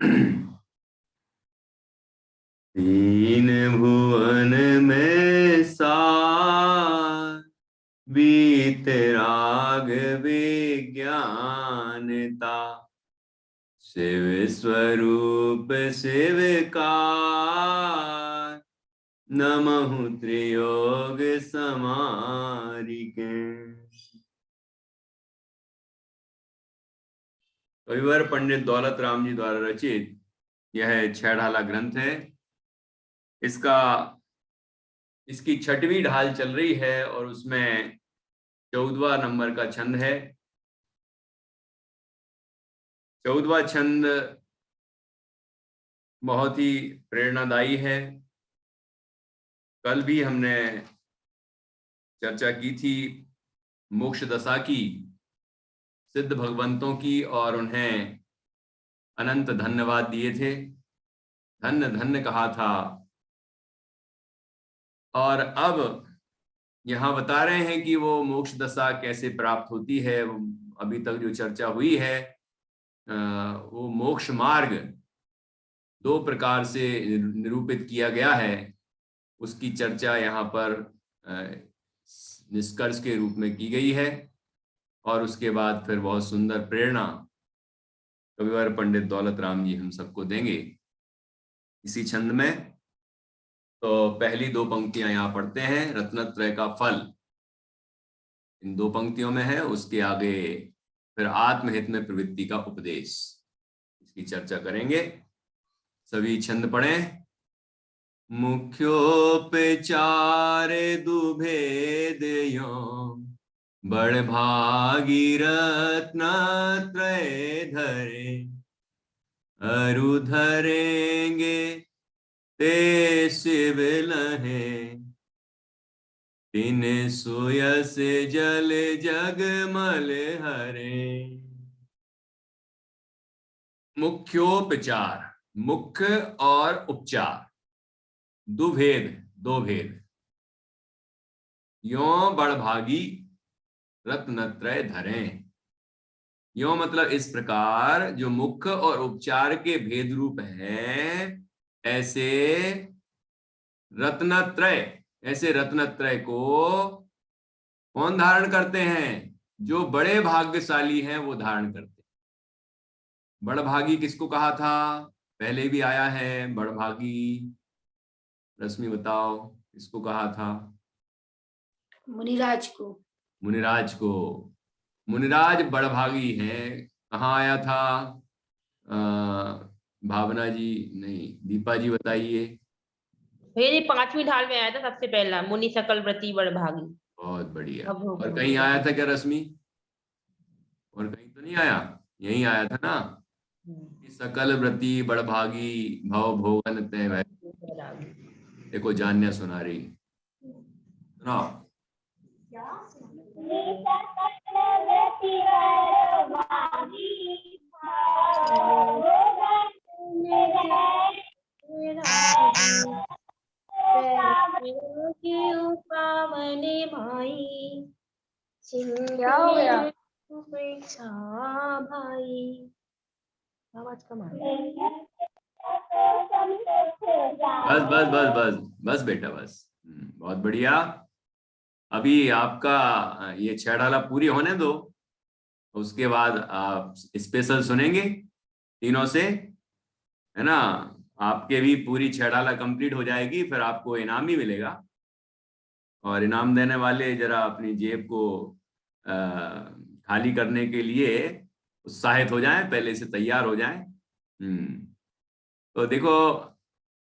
तीन भुवन में सार, बीत राग विज्ञानता। शिव स्वरूप शिवकार, नमः त्रियोग समारिके। कविवर पंडित दौलत राम जी द्वारा रचित यह छह ग्रंथ है। इसकी छठवीं ढाल चल रही है और उसमें 14वां नंबर का छंद है। 14वां छंद बहुत ही प्रेरणादायी है। कल भी हमने चर्चा की थी मोक्ष दशा की, सिद्ध भगवंतों की, और उन्हें अनंत धन्यवाद दिए थे, धन्य धन्य कहा था। और अब यहाँ बता रहे हैं कि वो मोक्ष दशा कैसे प्राप्त होती है। अभी तक जो चर्चा हुई है, वो मोक्ष मार्ग दो प्रकार से निरूपित किया गया है, उसकी चर्चा यहाँ पर निष्कर्ष के रूप में की गई है। और उसके बाद फिर बहुत सुंदर प्रेरणा कविवर पंडित दौलत राम जी हम सबको देंगे इसी छंद में। तो पहली दो पंक्तियां यहाँ पढ़ते हैं। रत्नत्रय का फल इन दो पंक्तियों में है, उसके आगे फिर आत्महित में प्रवृत्ति का उपदेश, इसकी चर्चा करेंगे। सभी छंद पढ़ें। मुख्योपचार दुभेद यो, बड़ भागी रत्नत्रय धरे। अरु धरेंगे ते शिव लहे, तिन सुयस जल जगमल हरे। मुख्योपचार, मुख्य और उपचार, दुभेद, दो भेद। यो बड़भागी रत्नत्रय धरें। यो मतलब इस प्रकार, जो मुख्य और उपचार के भेद रूप है, ऐसे रत्नत्रय को कौन धारण करते हैं? जो बड़े भाग्यशाली हैं वो धारण करते हैं। बड़भागी किसको कहा था? पहले भी आया है बड़भागी। रश्मि बताओ किसको कहा था? मुनिराज को। मुनिराज को। मुनिराज बड़भागी हैं। कहाँ आया था? भावना जी नहीं, दीपा जी बताइए। मेरी 5वीं ढाल में आया था सबसे पहला, मुनि सकल व्रती बड़भागी। बहुत बढ़िया। और कहीं आया था क्या रश्मि? और कहीं तो नहीं आया? यही आया था ना, सकल व्रती बड़भागी भव भोगन तय भय। देखो जान्या सुना रही, सुनाओ। पावने भाई, क्या हो गया? भाई आवाज कम आ रही है। बस बस बस बस बस बेटा बस। बहुत बढ़िया। अभी आपका ये 6 डाला पूरी होने दो, उसके बाद आप स्पेशल सुनेंगे तीनों से, है ना। आपके भी पूरी 6 डाला कंप्लीट हो जाएगी, फिर आपको इनाम भी मिलेगा। और इनाम देने वाले जरा अपनी जेब को खाली करने के लिए उत्साहित हो जाएं, पहले से तैयार हो जाएं। तो देखो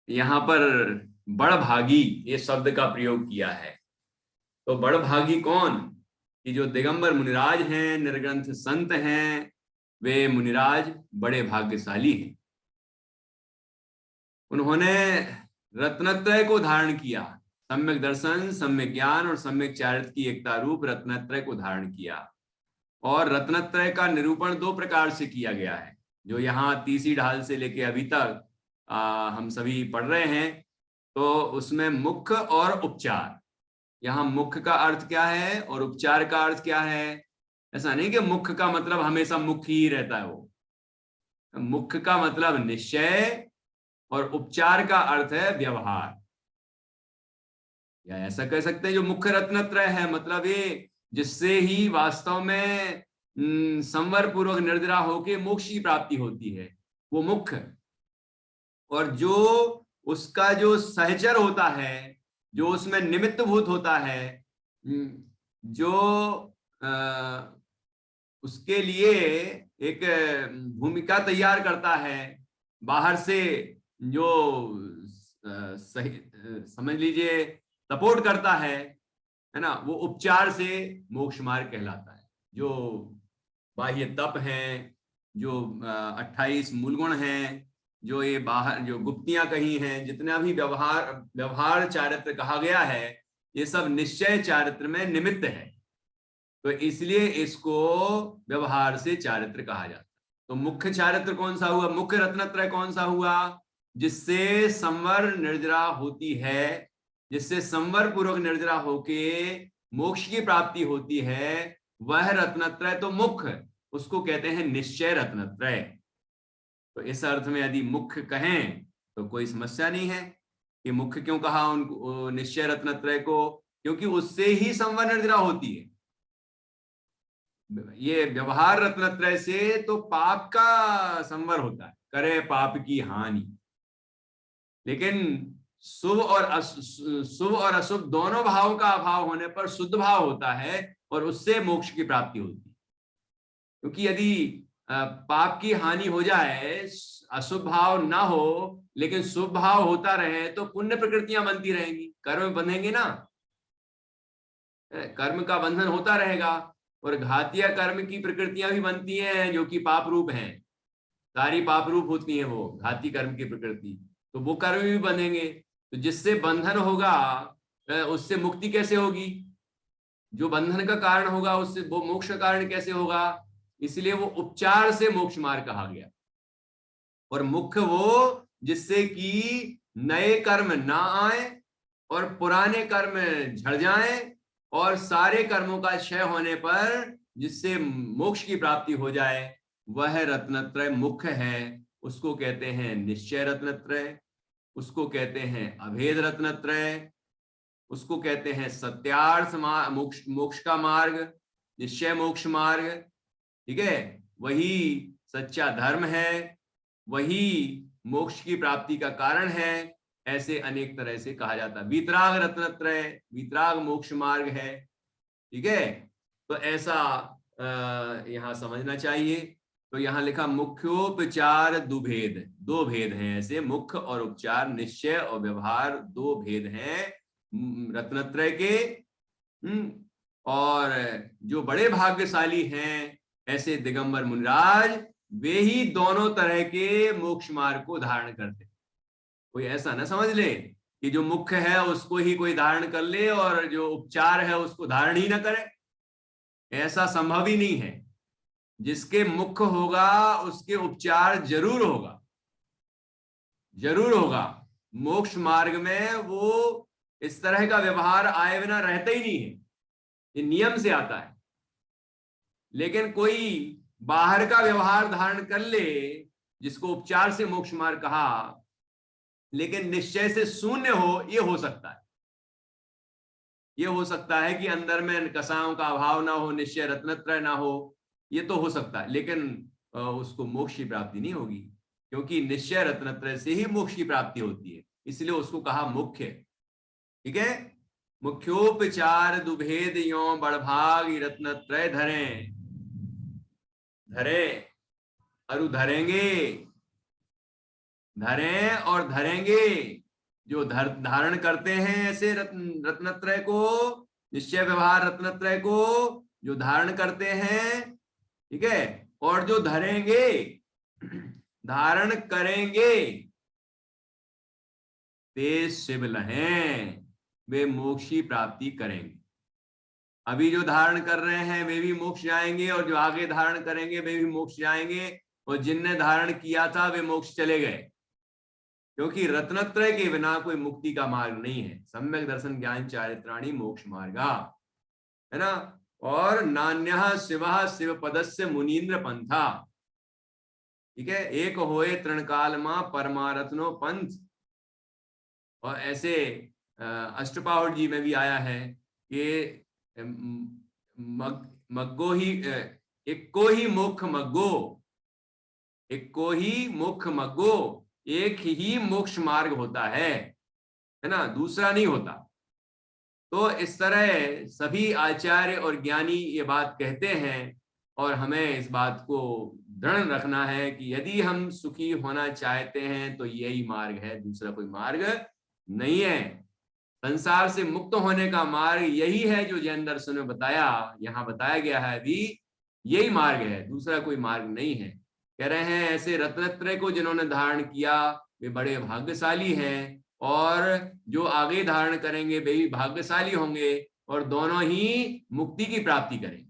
यहाँ पर बड़भागी ये शब्द का प्रयोग किया है। तो बड़भागी कौन? कि जो दिगंबर मुनिराज हैं, निर्ग्रंथ संत हैं, वे मुनिराज बड़े भाग्यशाली हैं। उन्होंने रत्नत्रय को धारण किया, सम्यक दर्शन, सम्यक ज्ञान और सम्यक चारित्र की एकता रूप रत्नत्रय को धारण किया। और रत्नत्रय का निरूपण दो प्रकार से किया गया है, जो यहाँ तीसरी ढाल से लेके अभी तक हम सभी पढ़ रहे हैं। तो उसमें मुख्य और उपचार, यहाँ मुख्य का अर्थ क्या है और उपचार का अर्थ क्या है? ऐसा नहीं कि मुख्य का मतलब हमेशा मुख्य ही रहता है वो, मुख्य का मतलब निश्चय और उपचार का अर्थ है व्यवहार, या ऐसा कह सकते हैं जो मुख्य रत्नत्रय है, मतलब ये जिससे ही वास्तव में संवर पूर्वक निर्जरा होके मोक्ष की प्राप्ति होती है, वो मुख्य। और जो उसका जो सहचर होता है, जो उसमें निमित्त भूत होता है, जो उसके लिए एक भूमिका तैयार करता है, बाहर से जो सही समझ लीजिए सपोर्ट करता है ना, वो उपचार से मोक्ष मार्ग कहलाता है। जो बाह्य तप हैं, जो 28 मूलगुण हैं, जो ये बाहर जो गुप्तियां कही हैं, जितना भी व्यवहार चारित्र कहा गया है, ये सब निश्चय चारित्र में निमित्त है, तो इसलिए इसको व्यवहार से चारित्र कहा जाता है। तो मुख्य चारित्र कौन सा हुआ, मुख्य रत्नत्रय कौन सा हुआ, जिससे संवर निर्जरा होती है, जिससे संवर पूर्वक निर्जरा होके मोक्ष की प्राप्ति होती है, वह रत्नत्रय तो मुख्य, उसको कहते हैं निश्चय रत्नत्रय। तो इस अर्थ में यदि मुख्य कहें तो कोई समस्या नहीं है कि मुख्य क्यों कहा उनको निश्चय रत्नत्रय को, क्योंकि उससे ही संवर निर्जरा होती है। ये व्यवहार रत्नत्रय से तो पाप का संवर होता है, करे पाप की हानि, लेकिन शुभ और अशुभ दोनों भावों का अभाव होने पर शुद्ध भाव होता है और उससे मोक्ष की प्राप्ति होती है। क्योंकि यदि पाप की हानि हो जाए, अशुभ भाव ना हो लेकिन शुभ भाव होता रहे, तो पुण्य प्रकृतियां बनती रहेंगी, कर्म बंधेंगे ना, कर्म का बंधन होता रहेगा, और घातीय कर्म की प्रकृतियां भी बनती हैं जो कि पाप रूप हैं, सारी पाप रूप होती हैं वो घाती कर्म की प्रकृति, तो वो कर्म भी बंधेंगे। तो जिससे बंधन होगा उससे मुक्ति कैसे होगी, जो बंधन का कारण होगा उससे वो मोक्ष का कारण कैसे होगा, इसलिए वो उपचार से मोक्ष मार्ग कहा गया। और मुख्य वो जिससे कि नए कर्म ना आए और पुराने कर्म झड़ जाएं, और सारे कर्मों का क्षय होने पर जिससे मोक्ष की प्राप्ति हो जाए, वह रत्नत्रय मुख्य है। उसको कहते हैं निश्चय रत्नत्रय, उसको कहते हैं अभेद रत्नत्रय, उसको कहते हैं सत्यार्थ मोक्ष का मार्ग, निश्चय मोक्ष मार्ग, ठीक है, वही सच्चा धर्म है, वही मोक्ष की प्राप्ति का कारण है। ऐसे अनेक तरह से कहा जाता है। वीतराग रत्नत्रय, वीतराग मोक्ष मार्ग है, ठीक है। तो ऐसा यहाँ समझना चाहिए। तो यहाँ लिखा मुख्योपचार दुभेद, दो भेद हैं ऐसे, मुख्य और उपचार, निश्चय और व्यवहार, दो भेद हैं रत्नत्रय के। और जो बड़े भाग्यशाली हैं ऐसे दिगंबर मुनिराज, वे ही दोनों तरह के मोक्ष मार्ग को धारण करते। कोई ऐसा ना समझ ले कि जो मुख्य है उसको ही कोई धारण कर ले और जो उपचार है उसको धारण ही ना करे, ऐसा संभव ही नहीं है। जिसके मुख्य होगा उसके उपचार जरूर होगा, जरूर होगा। मोक्ष मार्ग में वो इस तरह का व्यवहार आए बिना रहता ही नहीं है, ये नियम से आता है। लेकिन कोई बाहर का व्यवहार धारण कर ले जिसको उपचार से मोक्ष मार्ग कहा, लेकिन निश्चय से शून्य हो, ये हो सकता है। ये हो सकता है कि अंदर में कसाओं का अभाव ना हो, निश्चय रत्नत्रय ना हो, ये तो हो सकता है, लेकिन उसको मोक्ष की प्राप्ति नहीं होगी, क्योंकि निश्चय रत्नत्रय से ही मोक्ष की प्राप्ति होती है, इसलिए उसको कहा मुख्य, ठीक है। मुख्योपचार दुभेद यो बड़भाग रत्नत्रय धरे, धरे अरु धरेंगे, धरें और धरेंगे, जो धारण करते हैं ऐसे रत्नत्रय को, निश्चय व्यवहार रत्नत्रय को जो धारण करते हैं, ठीक है, और जो धरेंगे, धारण करेंगे, ते शिव लहें, वे मोक्ष की प्राप्ति करेंगे। अभी जो धारण कर रहे हैं वे भी मोक्ष जाएंगे, और जो आगे धारण करेंगे वे भी मोक्ष जाएंगे, और जिनने धारण किया था वे मोक्ष चले गए, क्योंकि रत्नत्रय के बिना कोई मुक्ति का मार्ग नहीं है। सम्यक दर्शन ज्ञान चारित्राणी मोक्ष मार्गा, है ना। और नान्यः शिवः शिव पदस्य मुनीन्द्र पंथा, ठीक है। एक होए तृणकाल मां परमारत्नो पंथ। और ऐसे अष्टपावट जी में भी आया है कि मग्गो ही इक्को ही मुख मग्गो, इक्को ही मुख मग्गो, एक ही मोक्ष मार्ग होता है ना, दूसरा नहीं होता। तो इस तरह सभी आचार्य और ज्ञानी ये बात कहते हैं और हमें इस बात को दृढ़ रखना है कि यदि हम सुखी होना चाहते हैं तो यही मार्ग है, दूसरा कोई मार्ग नहीं है। संसार से मुक्त होने का मार्ग यही है जो जैन दर्शन में बताया, यहाँ बताया गया है अभी, यही मार्ग है, दूसरा कोई मार्ग नहीं है। कह रहे हैं ऐसे रत्नत्रय को जिन्होंने धारण किया वे बड़े भाग्यशाली हैं, और जो आगे धारण करेंगे वे भी भाग्यशाली होंगे, और दोनों ही मुक्ति की प्राप्ति करेंगे,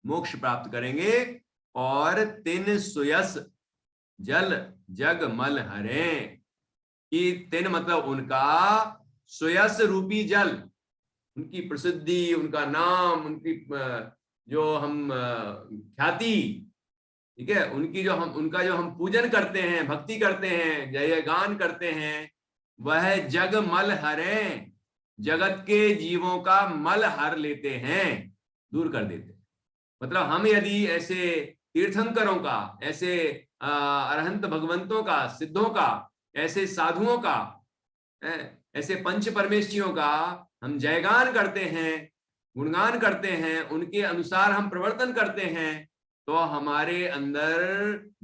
मोक्ष प्राप्त करेंगे। और तिन सुयस जल जग मल हरे, कि तिन मतलब उनका सुयस रूपी जल, उनकी प्रसिद्धि, उनका नाम, उनकी जो हम ख्याति, ठीक है, उनकी जो हम उनका जो हम पूजन करते हैं, भक्ति करते हैं, जय गान करते हैं, वह जग मल हरे, जगत के जीवों का मल हर लेते हैं, दूर कर देते हैं। मतलब हम यदि ऐसे तीर्थंकरों का, ऐसे अरहंत भगवंतों का, सिद्धों का, ऐसे साधुओं का, ऐसे पंच परमेश्वरियों का हम जयगान करते हैं, गुणगान करते हैं, उनके अनुसार हम प्रवर्तन करते हैं, तो हमारे अंदर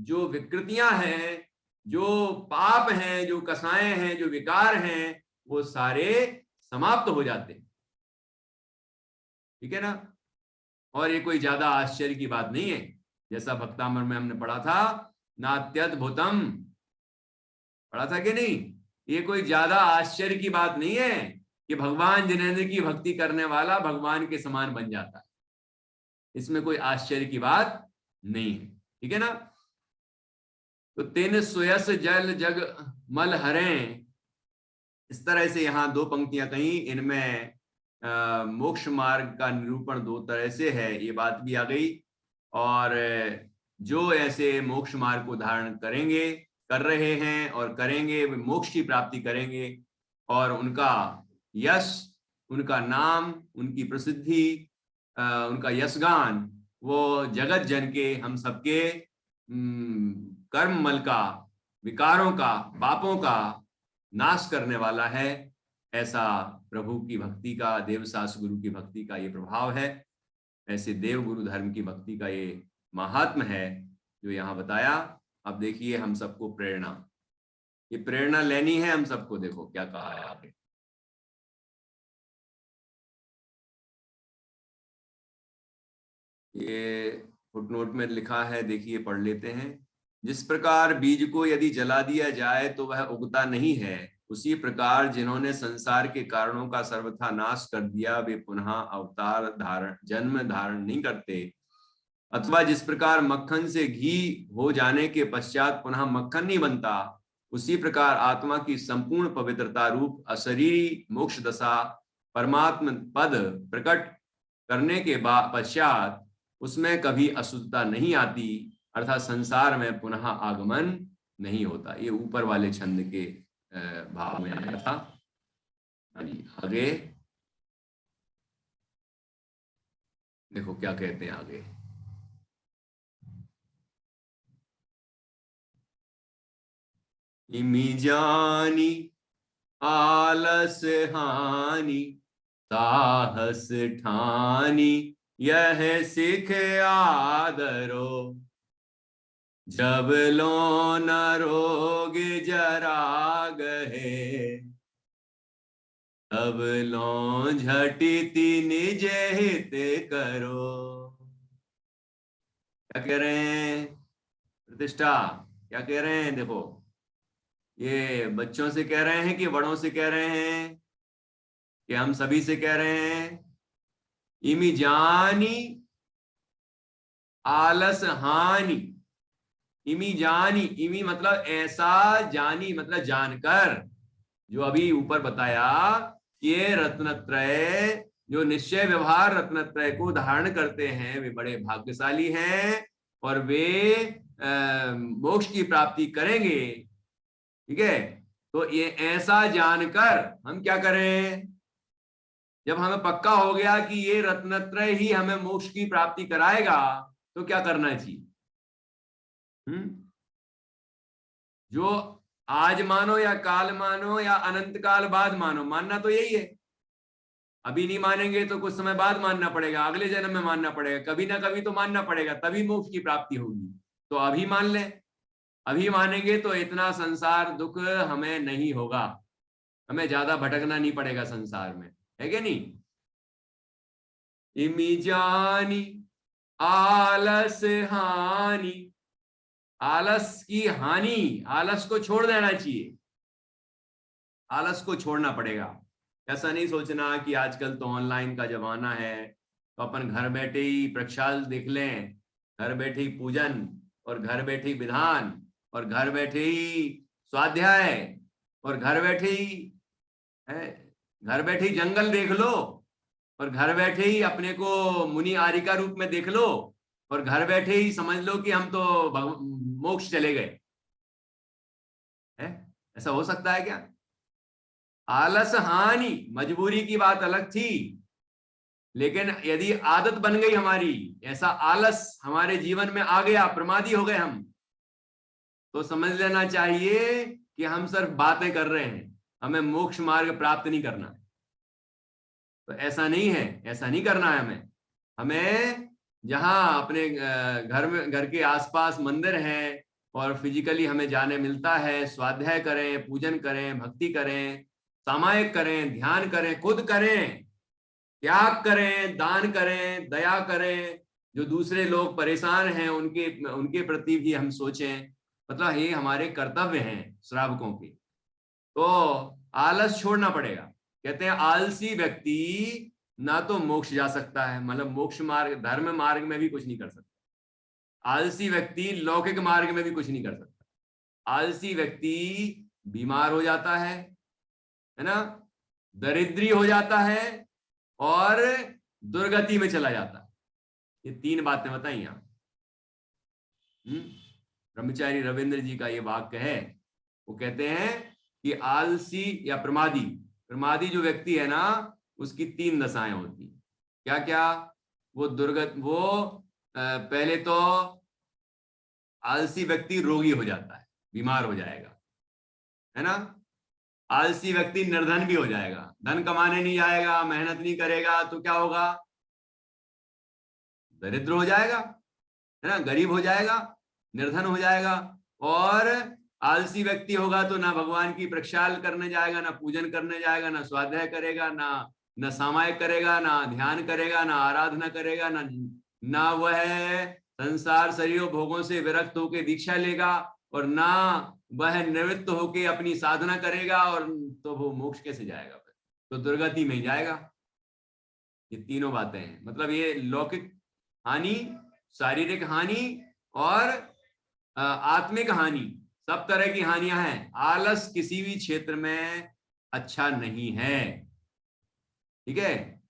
जो विकृतियां हैं, जो पाप हैं, जो कसाएं हैं, जो विकार हैं, वो सारे समाप्त हो जाते हैं। ठीक है ना। और ये कोई ज्यादा आश्चर्य की बात नहीं है, जैसा भक्तामृत में हमने पढ़ा था, नात्यद्भुतम, पढ़ा था कि नहीं। ये कोई ज्यादा आश्चर्य की बात नहीं है कि भगवान जिनेंद्र की भक्ति करने वाला भगवान के समान बन जाता है, इसमें कोई आश्चर्य की बात नहीं है। ठीक है ना। तो तिन सुयस जल जग मल हरें, इस तरह से यहाँ दो पंक्तियां कही, इनमें मोक्ष मार्ग का निरूपण दो तरह से है, ये बात भी आ गई। और जो ऐसे मोक्ष मार्ग को धारण करेंगे, कर रहे हैं और करेंगे, वे मोक्ष की प्राप्ति करेंगे, और उनका यश, उनका नाम, उनकी प्रसिद्धि, उनका यशगान वो जगत जन के, हम सबके कर्म मल का, विकारों का, पापों का नाश करने वाला है। ऐसा प्रभु की भक्ति का, देवसास गुरु की भक्ति का ये प्रभाव है, ऐसे देव गुरु धर्म की भक्ति का ये महात्म है जो यहाँ बताया। अब देखिए हम सबको प्रेरणा, ये प्रेरणा लेनी है हम सबको। देखो क्या कहा है आगे, ये फुटनोट में लिखा है, देखिए पढ़ लेते हैं। जिस प्रकार बीज को यदि जला दिया जाए तो वह उगता नहीं है, उसी प्रकार जिन्होंने संसार के कारणों का सर्वथा नाश कर दिया वे पुनः अवतार धारण, जन्म धारण नहीं करते। अथवा जिस प्रकार मक्खन से घी हो जाने के पश्चात पुनः मक्खन नहीं बनता, उसी प्रकार आत्मा की संपूर्ण पवित्रता रूप अशरीरी मोक्ष दशा परमात्म पद प्रकट करने के पश्चात उसमें कभी अशुद्धता नहीं आती, अर्थात संसार में पुनः आगमन नहीं होता। ये ऊपर वाले छंद के भाव में आया था। आगे देखो क्या कहते हैं आगे, इमी जानी आलस हानि साहस ठानी यह सिख आदरो, जब लो न रोग जरा गहे तब लो झटिति निज हित करो। क्या कह रहे हैं प्रतिष्ठा, क्या कह रहे हैं? देखो ये बच्चों से कह रहे हैं कि बड़ों से कह रहे हैं कि हम सभी से कह रहे हैं। इमी जानी आलस हानि, इमी जानी, इमी मतलब ऐसा, जानी मतलब जानकर, जो अभी ऊपर बताया ये रत्नत्रय, जो निश्चय व्यवहार रत्नत्रय को धारण करते हैं वे बड़े भाग्यशाली हैं, और वे मोक्ष की प्राप्ति करेंगे, ठीक है, तो ये ऐसा जानकर हम क्या करें, जब हमें पक्का हो गया कि ये रत्नत्रय ही हमें मोक्ष की प्राप्ति कराएगा, तो क्या करना चाहिए? जो आज मानो या काल मानो या अनंत काल बाद मानो, मानना तो यही है। अभी नहीं मानेंगे तो कुछ समय बाद मानना पड़ेगा, अगले जन्म में मानना पड़ेगा, कभी ना कभी तो मानना पड़ेगा, तभी मोक्ष की प्राप्ति होगी। तो अभी मान ले, अभी मानेंगे तो इतना संसार दुख हमें नहीं होगा, हमें ज्यादा भटकना नहीं पड़ेगा संसार में, है क्या नहीं? इमी जानी आलस हानि, आलस की हानि, आलस को छोड़ देना चाहिए, आलस को छोड़ना पड़ेगा। ऐसा नहीं सोचना कि आजकल तो ऑनलाइन का जमाना है तो अपन घर बैठे ही प्रक्षाल देख लें, घर बैठे ही पूजन और घर बैठे ही विधान और घर बैठे ही स्वाध्याय और घर बैठे ही जंगल देख लो और घर बैठे ही अपने को मुनि आर्य का रूप में देख लो और घर बैठे ही समझ लो कि हम तो मोक्ष चले गए। ऐसा हो सकता है क्या? आलस हानि, मजबूरी की बात अलग थी, लेकिन यदि आदत बन गई हमारी, ऐसा आलस हमारे जीवन में आ गया, प्रमादी हो गए हम, तो समझ लेना चाहिए कि हम सिर्फ बातें कर रहे हैं, हमें मोक्ष मार्ग प्राप्त नहीं करना। तो ऐसा नहीं है, ऐसा नहीं करना है हमें जहां अपने घर के आसपास मंदिर है और फिजिकली हमें जाने मिलता है, स्वाध्याय करें, पूजन करें, भक्ति करें, सामायिक करें, ध्यान करें, खुद करें, त्याग करें, दान करें, दया करें, जो दूसरे लोग परेशान हैं उनके प्रति भी हम सोचें, मतलब ये हमारे कर्तव्य हैं श्रावकों के। तो आलस छोड़ना पड़ेगा। कहते हैं आलसी व्यक्ति ना तो मोक्ष जा सकता है, मतलब मोक्ष मार्ग, धर्म मार्ग में भी कुछ नहीं कर सकता। आलसी व्यक्ति लौकिक मार्ग में भी कुछ नहीं कर सकता। आलसी व्यक्ति बीमार हो जाता है ना, दरिद्री हो जाता है और दुर्गति में चला जाता है। ये तीन बातें बताई आप। ब्रह्मचारी रविंद्र जी का ये वाक्य है। वो कहते हैं कि आलसी या प्रमादी जो व्यक्ति है ना, उसकी तीन दशाएं होती। क्या क्या? वो पहले तो आलसी व्यक्ति रोगी हो जाता है, बीमार हो जाएगा, है ना। आलसी व्यक्ति निर्धन भी हो जाएगा, धन कमाने नहीं जाएगा, मेहनत नहीं करेगा, तो क्या होगा? दरिद्र हो जाएगा, है ना, गरीब हो जाएगा, निर्धन हो जाएगा। और आलसी व्यक्ति होगा तो ना भगवान की प्रक्षाल करने जाएगा, ना पूजन करने जाएगा, ना स्वाध्याय करेगा, ना सामायिक करेगा, ना ध्यान करेगा, ना आराधना करेगा, ना वह संसार शरीर भोगों से विरक्त होकर दीक्षा लेगा, और ना वह निवृत्त होकर अपनी साधना करेगा, और तो वो मोक्ष कैसे जाएगा? तो दुर्गति में ही जाएगा। ये तीनों बातें हैं, मतलब ये लौकिक हानि, शारीरिक हानि और आत्मिक हानि, सब तरह की हानियां हैं। आलस किसी भी क्षेत्र में अच्छा नहीं है, ठीक है,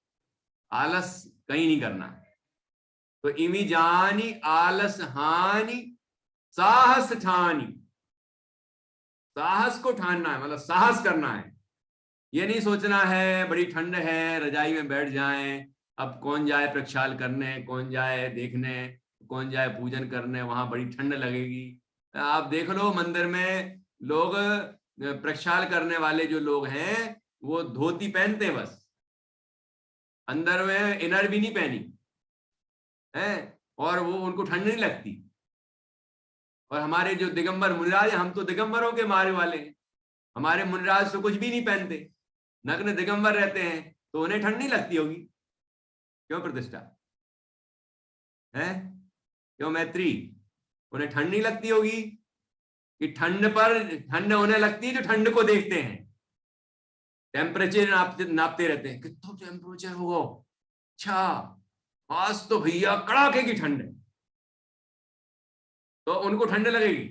आलस कहीं नहीं करना। तो इमी जानी आलस हानि साहस ठानी, साहस को ठानना है, मतलब साहस करना है। ये नहीं सोचना है बड़ी ठंड है रजाई में बैठ जाएं, अब कौन जाए प्रक्षाल करने, कौन जाए देखने, कौन जाए पूजन करने, वहां बड़ी ठंड लगेगी। आप देख लो मंदिर में लोग प्रक्षाल करने वाले जो लोग हैं वो धोती पहनते हैं बस, अंदर में इनर भी नहीं पहनी है, और वो उनको ठंड नहीं लगती। और हमारे जो दिगंबर मुनिराज हैं, हम तो दिगंबरों के मार्ग वाले हैं, हमारे मुनिराज तो कुछ भी नहीं पहनते, नग्न दिगंबर रहते हैं, तो उन्हें ठंड नहीं लगती होगी। क्यों प्रतिष्ठा है? क्यों मैत्री? उन्हें ठंड नहीं लगती होगी कि ठंड उन्हें लगती है जो ठंड को देखते हैं, टेम्परेचर नापते रहते हैं, कितना टेम्परेचर होगा, अच्छा आज तो भैया कड़ाके की ठंड है, तो उनको ठंड लगेगी।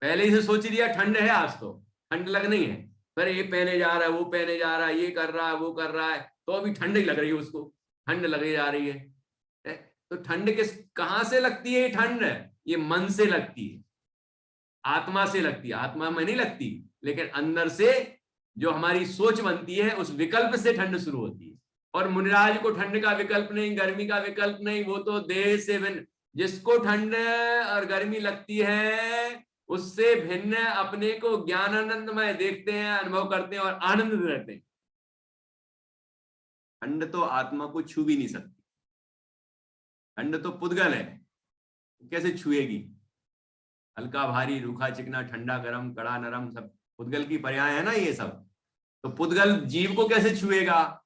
पहले ही से सोच लिया ठंड है, आज तो ठंड लगनी है, फिर ये पहने जा रहा है, वो पहने जा रहा है, ये कर रहा है, वो कर रहा है, तो अभी ठंड ही लग रही है, उसको ठंड लगी जा रही है। तो ठंड कहां से लगती है? ठंड ये मन से लगती है, आत्मा से लगती है, आत्मा में नहीं लगती, लेकिन अंदर से जो हमारी सोच बनती है उस विकल्प से ठंड शुरू होती है। और मुनिराज को ठंड का विकल्प नहीं, गर्मी का विकल्प नहीं, वो तो देह से भिन्न, जिसको ठंड और गर्मी लगती है उससे भिन्न अपने को ज्ञानानंदमय देखते हैं, अनुभव करते हैं और आनंद रहते हैं। ठंड तो आत्मा को छू भी नहीं सकती, ठंड तो पुद्गल है, कैसे छुएगी? हल्का भारी, रूखा चिकना, ठंडा गरम, कड़ा नरम, सब पुद्गल की पर्याय है ना ये सब। तो पुद्गल जीव को कैसे छुएगा?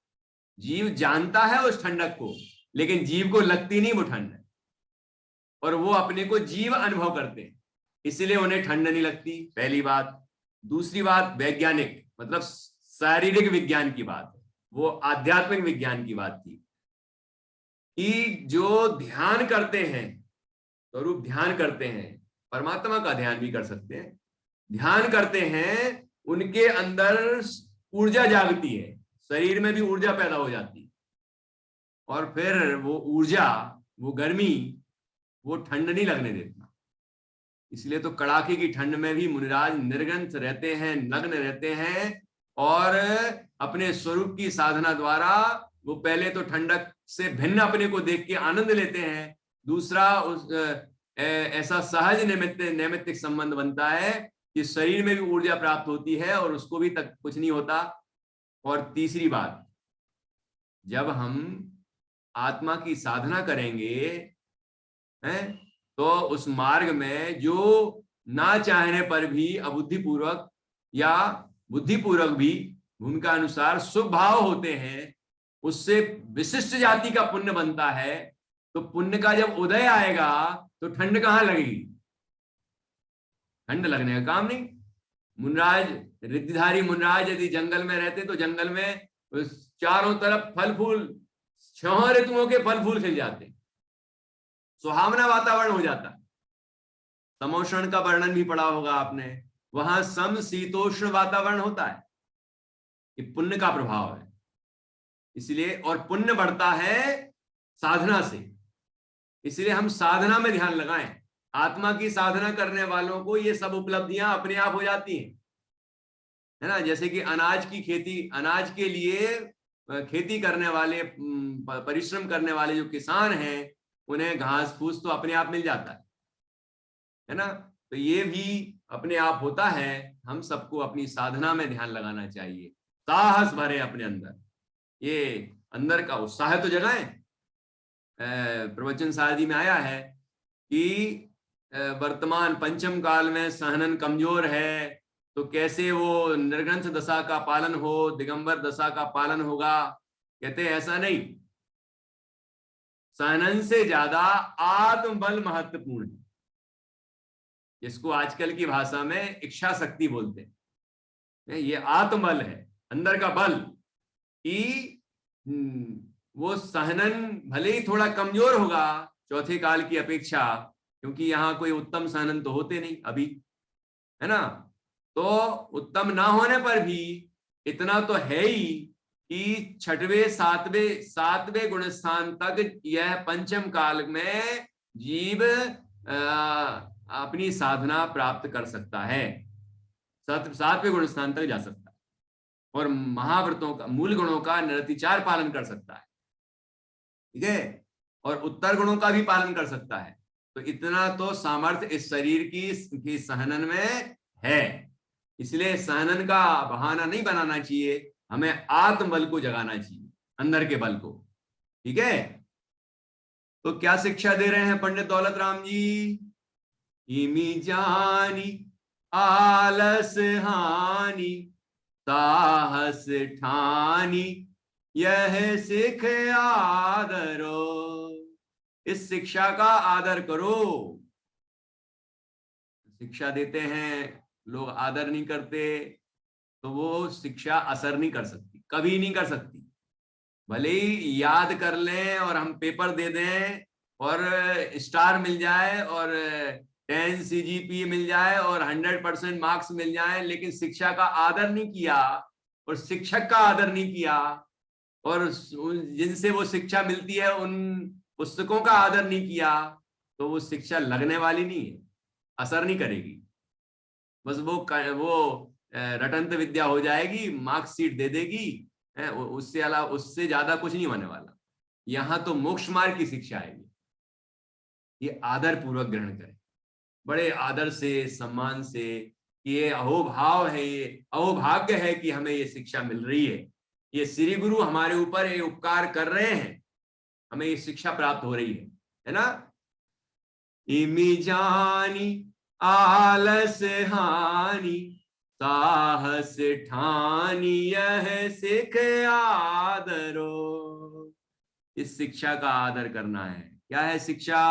जीव जानता है उस ठंडक को, लेकिन जीव को लगती नहीं वो ठंड, और वो अपने को जीव अनुभव करते हैं, इसलिए उन्हें ठंड नहीं लगती, पहली बात। दूसरी बात वैज्ञानिक, मतलब शारीरिक विज्ञान की बात है, वो आध्यात्मिक विज्ञान की बात थी कि जो ध्यान करते हैं, स्वरूप ध्यान करते हैं, परमात्मा का ध्यान भी कर सकते हैं, ध्यान करते हैं, उनके अंदर ऊर्जा जागती है, शरीर में भी ऊर्जा पैदा हो जाती है, और फिर वो ऊर्जा, वो गर्मी, वो ठंड नहीं लगने देता। इसलिए तो कड़ाके की ठंड में भी मुनिराज निर्ग्रंथ रहते हैं, नग्न रहते हैं, और अपने स्वरूप की साधना द्वारा वो पहले तो ठंडक से भिन्न अपने को देख के आनंद लेते हैं, दूसरा उस ऐसा सहज नैमित्तिक संबंध बनता है कि शरीर में भी ऊर्जा प्राप्त होती है और उसको भी तक कुछ नहीं होता। और तीसरी बात, जब हम आत्मा की साधना करेंगे हैं, तो उस मार्ग में जो ना चाहने पर भी अबुद्धिपूर्वक या बुद्धिपूर्वक भी भूमिका अनुसार शुभ भाव होते हैं, उससे विशिष्ट जाति का पुण्य बनता है। तो पुण्य का जब उदय आएगा तो ठंड कहाँ लगेगी? ठंड लगने का काम नहीं। मुनराज, रिद्धिधारी मुनराज यदि जंगल में रहते तो जंगल में चारों तरफ फल फूल, 6 ऋतुओं के फल फूल खिल जाते, सुहावना वातावरण हो जाता। समोषण का वर्णन भी पढ़ा होगा आपने, वहां समशीतोष्ण वातावरण होता है, ये पुण्य का प्रभाव है। इसलिए, और पुण्य बढ़ता है साधना से, इसलिए हम साधना में ध्यान लगाएं। आत्मा की साधना करने वालों को ये सब उपलब्धियां अपने आप हो जाती हैं, है ना। जैसे कि अनाज की खेती, अनाज के लिए खेती करने वाले, परिश्रम करने वाले जो किसान हैं, उन्हें घास फूस तो अपने आप मिल जाता है ना। तो ये भी अपने आप होता है। हम सबको अपनी साधना में ध्यान लगाना चाहिए, साहस भरे अपने अंदर, ये अंदर का उत्साह तो जगाएं। प्रवचन सारथी में आया है कि वर्तमान पंचम काल में सहनन कमजोर है, तो कैसे वो निर्ग्रंथ दशा का पालन हो, दिगंबर दशा का पालन होगा? कहते ऐसा नहीं, सहनन से ज्यादा आत्मबल महत्वपूर्ण है, जिसको आजकल की भाषा में इच्छा शक्ति बोलते हैं। ये आत्मबल है, अंदर का बल, कि वो सहनन भले ही थोड़ा कमजोर होगा चौथे काल की अपेक्षा, क्योंकि यहाँ कोई उत्तम सहनन तो होते नहीं अभी, है ना। तो उत्तम ना होने पर भी इतना तो है ही कि छठवें सातवें गुण स्थान तक यह पंचम काल में जीव अपनी साधना प्राप्त कर सकता है, 7वें गुण स्थान तक जा सकता है, और महाव्रतों का, मूल गुणों का निरतिचार पालन कर सकता है, ठीक है, और उत्तर गुणों का भी पालन कर सकता है। तो इतना तो सामर्थ्य इस शरीर की सहनन में है। इसलिए सहनन का बहाना नहीं बनाना चाहिए, हमें आत्मबल को जगाना चाहिए, अंदर के बल को, ठीक है। तो क्या शिक्षा दे रहे हैं पंडित दौलत राम जी? इमी जानी आलस हानि, साहस ठानी यह सिख आदरो। इस शिक्षा का आदर करो। शिक्षा देते हैं, लोग आदर नहीं करते, तो वो शिक्षा असर नहीं कर सकती, कभी नहीं कर सकती। भले ही याद कर लें और हम पेपर दे दें और स्टार मिल जाए और 10 CGPA मिल जाए और 100% मार्क्स मिल जाए, लेकिन शिक्षा का आदर नहीं किया और शिक्षक का आदर नहीं किया और जिनसे वो शिक्षा मिलती है उन पुस्तकों का आदर नहीं किया, तो वो शिक्षा लगने वाली नहीं है, असर नहीं करेगी। बस वो रटंत विद्या हो जाएगी, मार्क्सशीट दे देगी, उससे अलावा उससे ज्यादा कुछ नहीं होने वाला। यहां तो मोक्ष मार्ग की शिक्षा आएगी। ये आदर पूर्वक ग्रहण करें, बड़े आदर से, सम्मान से। ये अहोभाव है, ये अहोभाग्य है कि हमें ये शिक्षा मिल रही है। ये श्री गुरु हमारे ऊपर ये उपकार कर रहे हैं, हमें ये शिक्षा प्राप्त हो रही है ना। इमी जानी आलस हानि, साहस ठानी यह सिख आदरो। इस शिक्षा का आदर करना है। क्या है शिक्षा?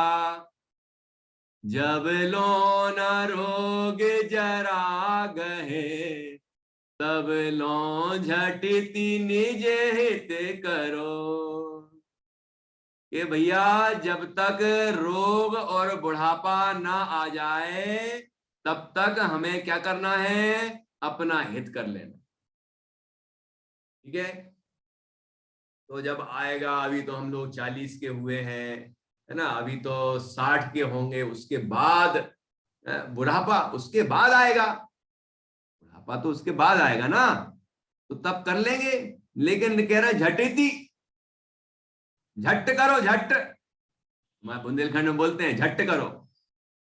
जब लो न रोग जरा गहे, तब लो झटिति निज हित करो। ये भैया जब तक रोग और बुढ़ापा ना आ जाए तब तक हमें क्या करना है? अपना हित कर लेना। ठीक है, तो जब आएगा, अभी तो हम लोग 40 के हुए हैं, है ना, अभी तो 60 के होंगे, उसके बाद बुढ़ापा, उसके बाद आएगा। बुढ़ापा तो उसके बाद आएगा ना, तो तब कर लेंगे। लेकिन कह रहा है झटिति, झट करो, झट। मैं बुंदेलखंड में बोलते हैं झट करो,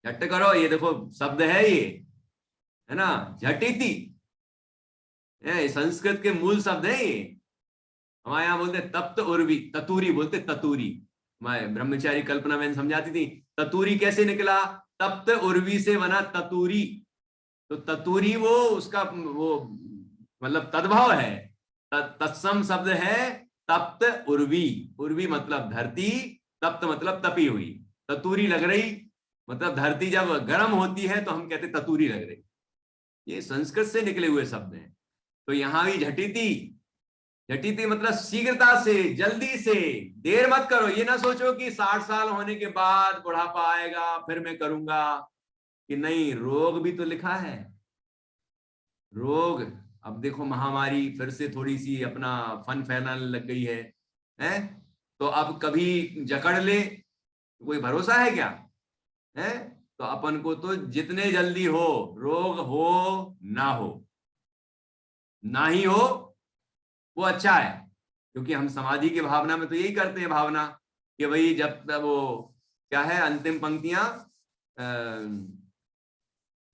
झट करो। ये देखो शब्द है, ये है ना, झटिति। संस्कृत के मूल शब्द है ये। हमारे यहाँ बोलते तप्त उर्वी, ततूरी बोलते, ततूरी। मैं ब्रह्मचारी कल्पना मैंने समझाती थी, ततूरी कैसे निकला? तप्त उर्वी से बना ततूरी। तो ततूरी वो उसका वो मतलब तद्भव है, तत्सम शब्द है तप्त उर्वी। उर्वी मतलब धरती, तप्त मतलब तपी हुई। ततूरी लग रही मतलब धरती जब गर्म होती है तो हम कहते ततूरी लग रही। ये संस्कृत से निकले हुए शब्द हैं। तो यहां भी झटिति, झटिति मतलब शीघ्रता से, जल्दी से, देर मत करो। ये ना सोचो कि 60 साल होने के बाद बुढ़ापा आएगा फिर मैं करूंगा, कि नहीं, रोग भी तो लिखा है। रोग, अब देखो महामारी फिर से थोड़ी सी अपना फन फैलाने लग गई है? तो अब कभी जकड़ ले, कोई भरोसा है क्या? है तो अपन को तो जितने जल्दी हो, रोग हो ना हो, ना ही हो, वो अच्छा है। क्योंकि हम समाधि की भावना में तो यही करते हैं, भावना कि भाई जब तक वो क्या है, अंतिम पंक्तियां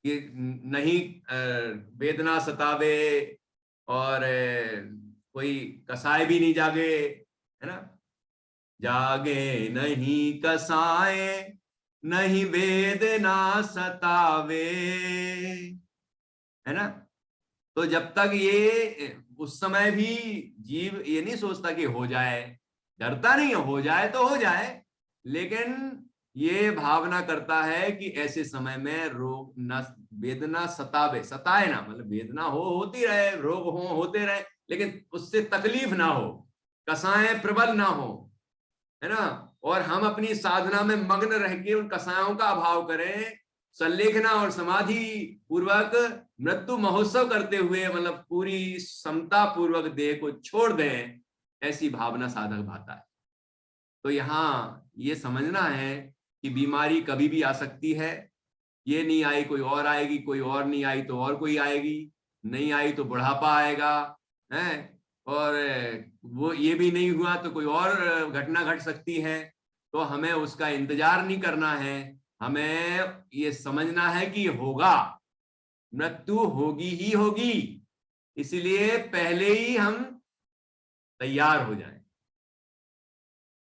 कि नहीं वेदना सतावे और कोई कसाय भी नहीं जागे, है ना। जागे नहीं कसाय, नहीं वेदना सतावे, है ना। तो जब तक ये, उस समय भी जीव ये नहीं सोचता कि हो जाए, डरता नहीं है, हो जाए तो हो जाए, लेकिन ये भावना करता है कि ऐसे समय में रोग न, वेदना सतावे, सताए ना मतलब वेदना होती रहे, रोग होते रहे, लेकिन उससे तकलीफ ना हो, कसाएं प्रबल ना हो, है ना। और हम अपनी साधना में मग्न रह के उन कसायों का अभाव करें, संलेखना और समाधि पूर्वक मृत्यु महोत्सव करते हुए, मतलब पूरी समता पूर्वक देह को छोड़ दें, ऐसी भावना साधक भाता है। तो यहाँ ये समझना है कि बीमारी कभी भी आ सकती है। ये नहीं आई कोई और आएगी, कोई और नहीं आई तो और कोई आएगी, नहीं आई तो बुढ़ापा आएगा, है। और वो ये भी नहीं हुआ तो कोई और घटना घट सकती है। तो हमें उसका इंतजार नहीं करना है, हमें ये समझना है कि होगा, मृत्यु होगी ही होगी। इसलिए पहले ही हम तैयार हो जाएं,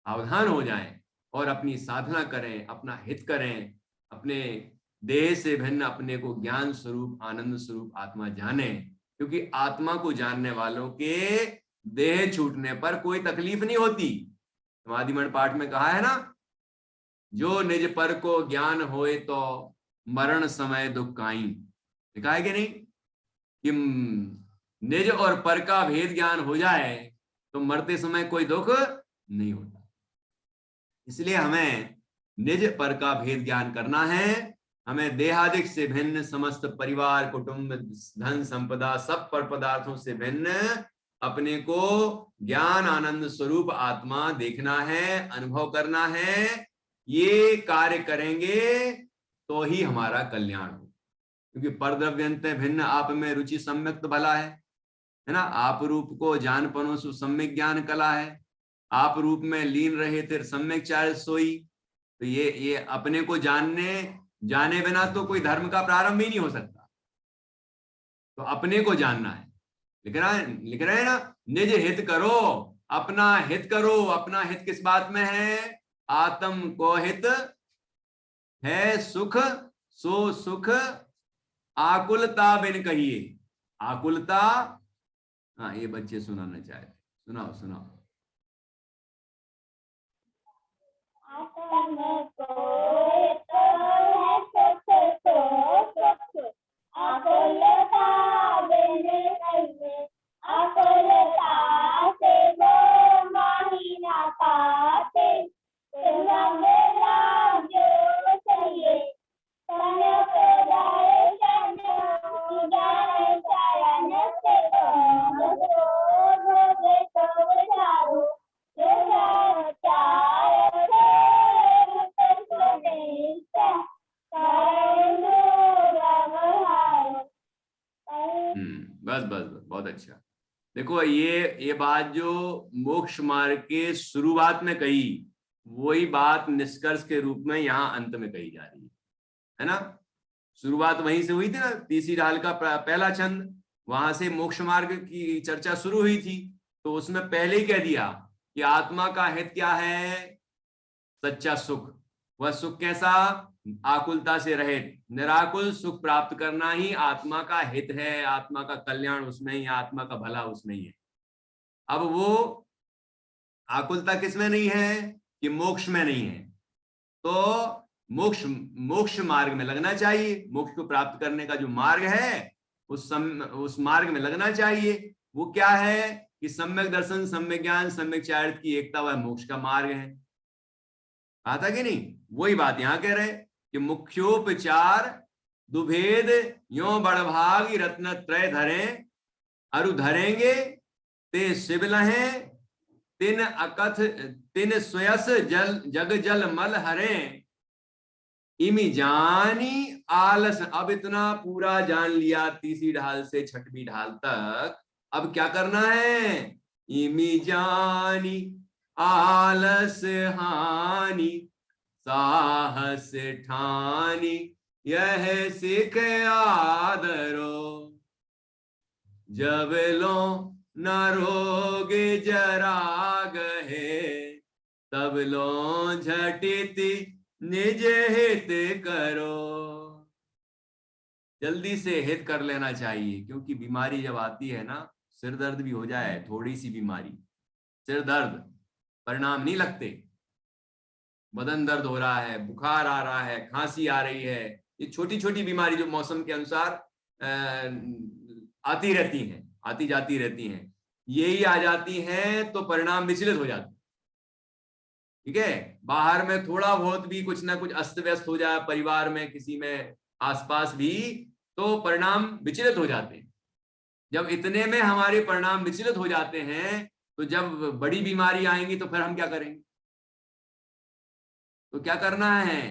सावधान हो जाएं और अपनी साधना करें, अपना हित करें, अपने देह से भिन्न अपने को ज्ञान स्वरूप, आनंद स्वरूप आत्मा जाने। क्योंकि आत्मा को जानने वालों के देह छूटने पर कोई तकलीफ नहीं होती। समाधिमण पाठ में कहा है ना, जो निज पर को ज्ञान होए तो मरण समय दुख काई। लिखा है कि नहीं कि निज और पर का भेद ज्ञान हो जाए तो मरते समय कोई दुख नहीं होता। इसलिए हमें निज पर का भेद ज्ञान करना है। हमें देहादिक से भिन्न समस्त परिवार, कुटुंब, धन संपदा, सब पर पदार्थों से भिन्न अपने को ज्ञान आनंद स्वरूप आत्मा देखना है, अनुभव करना है। ये कार्य करेंगे तो ही हमारा कल्याण हो। क्योंकि परद्रव्यंते भिन्न आप में रुचि सम्यक्त भला है ना। आप रूप को जान पनो सु सम्यक ज्ञान कला है। आप रूप में लीन रहे थे सम्यक चार सोई। तो ये अपने को जाने बिना तो कोई धर्म का प्रारंभ ही नहीं हो सकता। तो अपने को जानना है। लिख रहे हैं ना, निज हित करो, अपना हित करो। अपना हित किस बात में है? आत्म को हित है सुख, सो सुख आकुलता बिन कहिए। आकुलता, हाँ ये बच्चे सुनाना चाहते, सुनाओ सुनाओ। बस बस बस, बहुत अच्छा। देखो ये बात जो मोक्ष मार्ग के शुरुआत में कही, वही बात निष्कर्ष के रूप में यहाँ अंत में कही जा रही है ना। शुरुआत वहीं से हुई थी ना, तीसरी ढाल का पहला छंद, वहां से मोक्ष मार्ग की चर्चा शुरू हुई थी। तो उसमें पहले ही कह दिया कि आत्मा का हित क्या है? सच्चा सुख। वह सुख कैसा? आकुलता से रहित निराकुल सुख प्राप्त करना ही आत्मा का हित है। आत्मा का कल्याण उसमें ही, आत्मा का भला उसमें ही है। अब वो आकुलता किसमें नहीं है? कि मोक्ष में नहीं है। तो मोक्ष मार्ग में लगना चाहिए। मोक्ष को प्राप्त करने का जो मार्ग है उस मार्ग में लगना चाहिए। वो क्या है? कि सम्यक दर्शन, सम्यक ज्ञान, सम्यक चारित्र की एकता, वह मोक्ष का मार्ग है। कहा था कि नहीं? वही बात यहां कह रहे कि मुख्योपचार दुभेद यो बड़भागी रत्न त्रय धरे, अरु धरेंगे ते शिव लहे, तिन अकथ तिन स्वयस जग जल मल हरे, इमी जानी आलस। अब इतना पूरा जान लिया तीसरी ढाल से छठवीं ढाल तक। अब क्या करना है? इमी जानी आलस हानि, साहस ठानी यह सिख आदरो, जब लो न रोग जरा गहे, तब लो झटित निज हित करो। जल्दी से हित कर लेना चाहिए, क्योंकि बीमारी जब आती है ना, सिर दर्द भी हो जाए, थोड़ी सी बीमारी, सिर दर्द, परिणाम नहीं लगते, बदन दर्द हो रहा है, बुखार आ रहा है, खांसी आ रही है, ये छोटी छोटी बीमारी जो मौसम के अनुसार आती रहती हैं, आती जाती रहती हैं, यही आ जाती हैं तो परिणाम विचलित हो जाते हैं। ठीक है, बाहर में थोड़ा बहुत भी कुछ ना कुछ अस्त व्यस्त हो जाए, परिवार में किसी में आसपास भी, तो परिणाम विचलित हो जाते हैं। जब इतने में हमारे परिणाम विचलित हो जाते हैं, तो जब बड़ी बीमारी आएंगी तो फिर हम क्या करेंगे? तो क्या करना है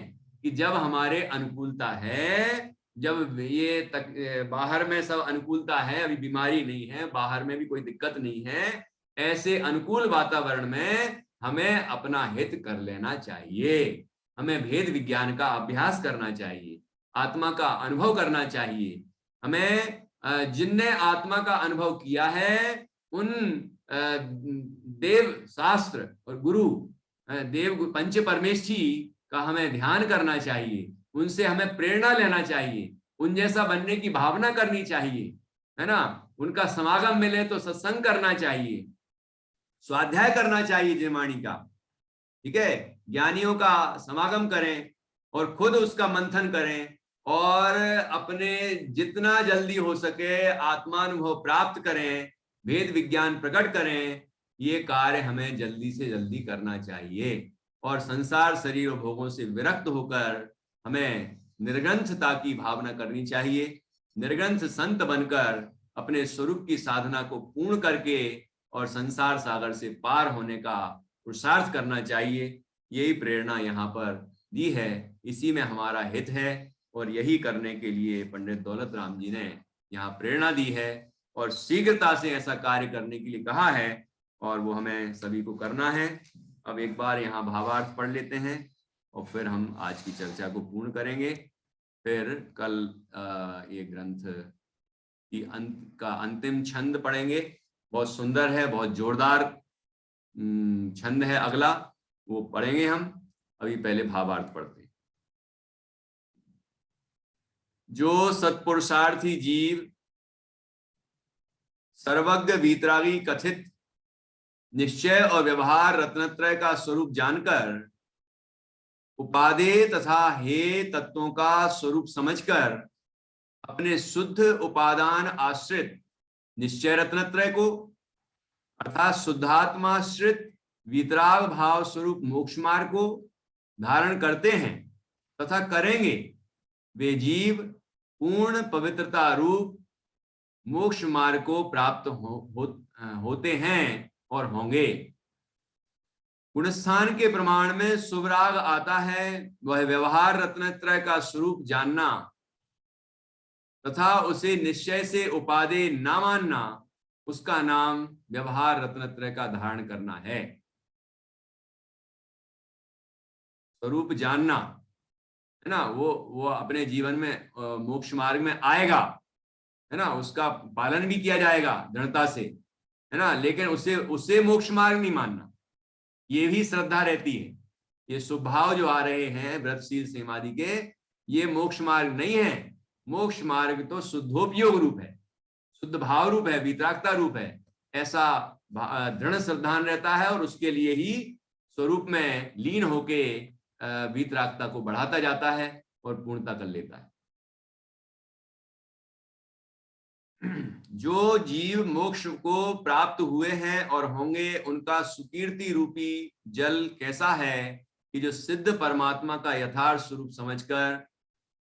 कि जब हमारे अनुकूलता है, जब ये बाहर में सब अनुकूलता है, अभी बीमारी नहीं है, बाहर में भी कोई दिक्कत नहीं है, ऐसे अनुकूल वातावरण में हमें अपना हित कर लेना चाहिए। हमें भेद विज्ञान का अभ्यास करना चाहिए, आत्मा का अनुभव करना चाहिए। हमें जिनने आत्मा का अनुभव किया है, उन देव शास्त्र और गुरु देव पंच परमेष्ठी का हमें ध्यान करना चाहिए, उनसे हमें प्रेरणा लेना चाहिए, उन जैसा बनने की भावना करनी चाहिए, है ना। उनका समागम मिले तो सत्संग करना चाहिए, स्वाध्याय करना चाहिए जिनवाणी का। ठीक है, ज्ञानियों का समागम करें और खुद उसका मंथन करें, और अपने जितना जल्दी हो सके आत्मानुभव प्राप्त करें, भेद विज्ञान प्रकट करें। ये कार्य हमें जल्दी से जल्दी करना चाहिए, और संसार शरीर और भोगों से विरक्त होकर हमें निर्ग्रंथता की भावना करनी चाहिए। निर्ग्रंथ संत बनकर अपने स्वरूप की साधना को पूर्ण करके और संसार सागर से पार होने का पुरुषार्थ करना चाहिए। यही प्रेरणा यहाँ पर दी है, इसी में हमारा हित है और यही करने के लिए पंडित दौलत राम जी ने यहाँ प्रेरणा दी है और शीघ्रता से ऐसा कार्य करने के लिए कहा है और वो हमें सभी को करना है। अब एक बार यहाँ भावार्थ पढ़ लेते हैं और फिर हम आज की चर्चा को पूर्ण करेंगे। फिर कल ये ग्रंथ की का अंतिम छंद पढ़ेंगे। बहुत सुंदर है, बहुत जोरदार छंद है अगला, वो पढ़ेंगे हम। अभी पहले भावार्थ पढ़ते हैं। जो सत्पुरुषार्थी जीव सर्वज्ञ वीतरागी कथित निश्चय और व्यवहार रत्नत्रय का स्वरूप जानकर, उपादेय तथा हे तत्वों का स्वरूप समझकर अपने शुद्ध उपादान आश्रित निश्चय रत्नत्रय को अर्थात शुद्धात्माश्रित वीतराग भाव स्वरूप मोक्ष मार्ग को धारण करते हैं तथा करेंगे, वे जीव पूर्ण पवित्रता रूप मोक्ष मार्ग को प्राप्त होते हैं और होंगे। गुणस्थान के प्रमाण में शुभराग आता है, वह व्यवहार रत्नत्रय का स्वरूप जानना तथा उसे निश्चय से उपादेय न मानना, उसका नाम व्यवहार रत्नत्रय का धारण करना है। स्वरूप जानना है ना, वो अपने जीवन में मोक्ष मार्ग में आएगा, है ना, उसका पालन भी किया जाएगा दृढ़ता से, है ना, लेकिन उसे मोक्ष मार्ग नहीं मानना, ये भी श्रद्धा रहती है। ये स्वभाव जो आ रहे हैं व्रतशील समाधि के, ये मोक्ष मार्ग नहीं है। मोक्ष मार्ग तो शुद्धोपयोग रूप है, शुद्ध भाव रूप है, वितरागता रूप है, ऐसा दृढ़ श्रद्धान रहता है और उसके लिए ही स्वरूप में लीन होके वितरागता को बढ़ाता जाता है और पूर्णता कर लेता है। जो जीव मोक्ष को प्राप्त हुए हैं और होंगे, उनका सुकीर्ति रूपी जल कैसा है कि जो सिद्ध परमात्मा का यथार्थ स्वरूप समझकर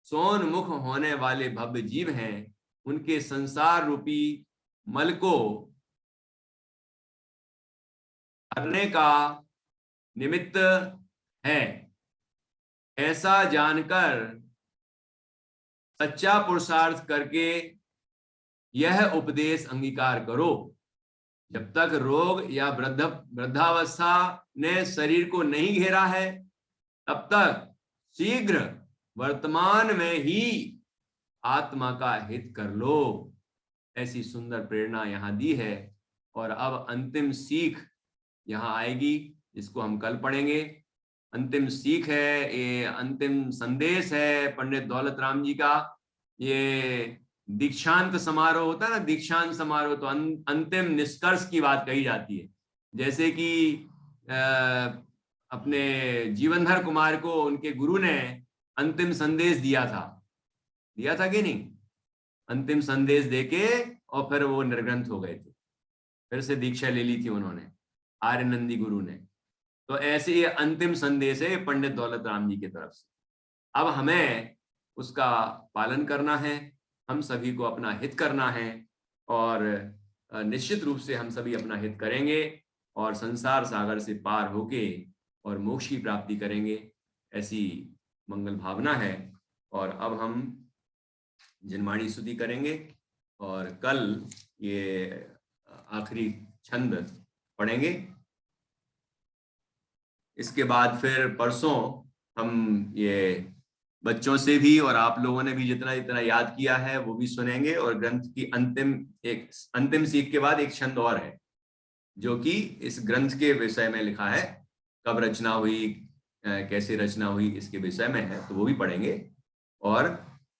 सोन्मुख होने वाले भव्य जीव हैं, उनके संसार रूपी मल को हरने का निमित्त है, ऐसा जानकर सच्चा पुरुषार्थ करके यह उपदेश अंगीकार करो। जब तक रोग या वृद्धावस्था ने शरीर को नहीं घेरा है, तब तक शीघ्र वर्तमान में ही आत्मा का हित कर लो। ऐसी सुंदर प्रेरणा यहाँ दी है। और अब अंतिम सीख यहाँ आएगी, जिसको हम कल पढ़ेंगे। अंतिम सीख है, ये अंतिम संदेश है पंडित दौलत राम जी का। ये दीक्षांत समारोह होता है ना, दीक्षांत समारोह तो अंतिम निष्कर्ष की बात कही जाती है। जैसे कि अपने जीवनधर कुमार को उनके गुरु ने अंतिम संदेश दिया था कि नहीं? अंतिम संदेश देके और फिर वो निर्ग्रंथ हो गए थे, फिर से दीक्षा ले ली थी उन्होंने, आर्यनंदी गुरु ने। तो ऐसे ये अंतिम संदेश है पंडित दौलत राम जी की तरफ से। अब हमें उसका पालन करना है, हम सभी को अपना हित करना है और निश्चित रूप से हम सभी अपना हित करेंगे और संसार सागर से पार होके और मोक्ष की प्राप्ति करेंगे, ऐसी मंगल भावना है। और अब हम जिनवाणी स्तुति करेंगे और कल ये आखिरी छंद पढ़ेंगे। इसके बाद फिर परसों हम ये बच्चों से भी और आप लोगों ने भी जितना जितना याद किया है वो भी सुनेंगे। और ग्रंथ की अंतिम सीख के बाद एक छंद और है जो कि इस ग्रंथ के विषय में लिखा है, कब रचना हुई, कैसे रचना हुई, इसके विषय में है, तो वो भी पढ़ेंगे और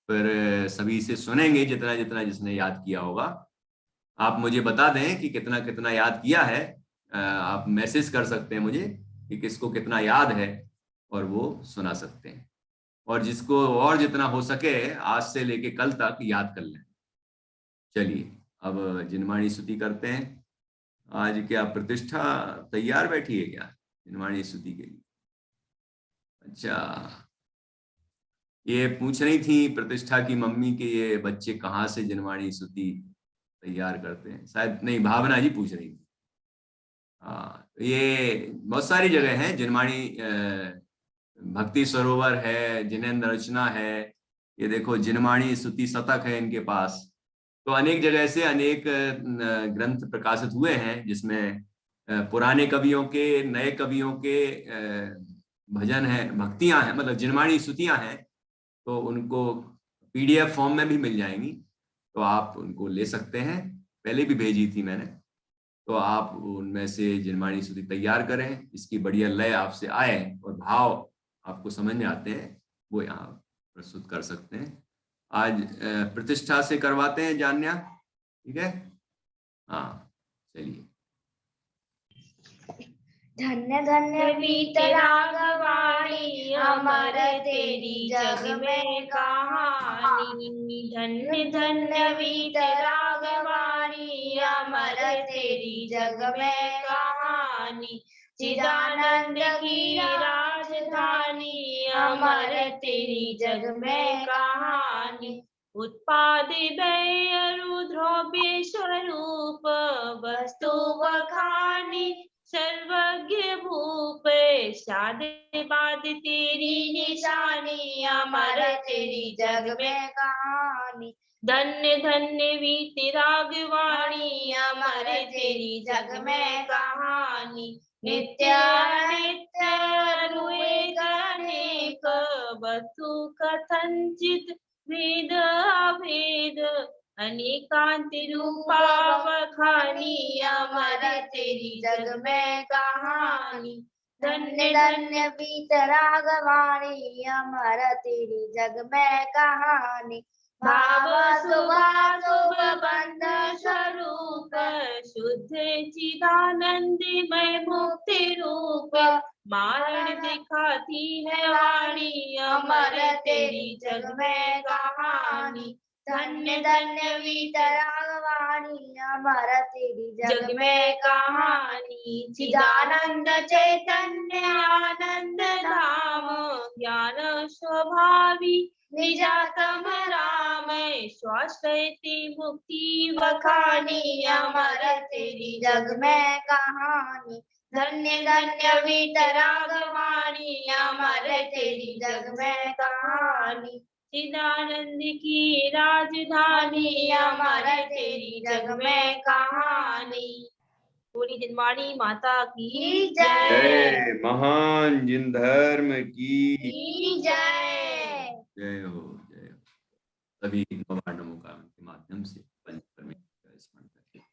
फिर सभी से सुनेंगे जितना जितना जिसने याद किया होगा। आप मुझे बता दें कि कितना कितना याद किया है, आप मैसेज कर सकते हैं मुझे कि किसको कितना याद है और वो सुना सकते हैं। और जिसको और जितना हो सके आज से लेके कल तक याद कर लें। चलिए अब जिनवाणी स्तुति करते हैं। आज क्या प्रतिष्ठा तैयार बैठी है क्या जिनवाणी स्तुति के लिए? अच्छा, ये पूछ रही थी प्रतिष्ठा की मम्मी के ये बच्चे कहाँ से जिनवाणी स्तुति तैयार करते हैं, शायद नहीं, भावना जी पूछ रही थी। ये बहुत सारी जगह हैं, जिनमाणी भक्ति सरोवर है, जिनेंद्र रचना है, ये देखो जिनमाणी स्तुति शतक है इनके पास। तो अनेक जगह से अनेक ग्रंथ प्रकाशित हुए हैं, जिसमें पुराने कवियों के, नए कवियों के भजन है, भक्तियां हैं, मतलब जिनमाणी स्तुतियां हैं। तो उनको PDF फॉर्म में भी मिल जाएंगी, तो आप उनको ले सकते हैं, पहले भी भेजी थी मैंने। तो आप उनमें से जिनमाणी स्तुति तैयार करें, इसकी बढ़िया लय आपसे आए और भाव आपको समझ में आते हैं, वो यहाँ प्रस्तुत कर सकते हैं। आज प्रतिष्ठा से करवाते हैं जान्या, ठीक है? हाँ चलिए। धन्य धन्य वीतरागवाणी अमर तेरी जग में कहानी। धन्य धन्य वीतरागवाणी अमर तेरी जग में कहानी। चिदानंद की राजधानी अमर तेरी जग में कहानी। उत्पादित रुद्रोभ्य स्वरूप वस्तु बखानी। सर्वज्ञ भूप शादे बाद तेरी निशानी अमर तेरी जग में कहानी। धन्य धन्य वीतरागवाणी अमर तेरी जग में कहानी। नित्य नित्य अनुएक अनेक वस्तु कथंचित वेद अभेद। अनेकांत रूपा बखानी अमर तेरी जग में कहानी। धन्य धन्य वीतरागवाणी अमर तेरी जग में कहानी। भाव शुभ बंध स्वरूप शुद्ध चिदानंदमय मुक्ति रूप। मारण दिखाती है वाणी अमर तेरी जग में कहानी। धन्य धन्य वीतरागवाणी अमर तेरी जग में कहानी। चिदानंद चैतन्य आनंद धाम ज्ञान स्वभावी निजातम राम। स्वास्थ्य मुक्ति बखानी अमर तेरी जग में कहानी। धन्य धन्य वीतरागवाणी अमर तेरी जग में कहानी। चिदानंद की राजधानी अमर तेरी जग में कहानी। पूरी जिनवाणी माता की जय। जय महान जिन धर्म की जय। जय हो, जय हो। सभी नमो नमो के माध्यम से पंच परमेश्वर का स्मरण करते हैं।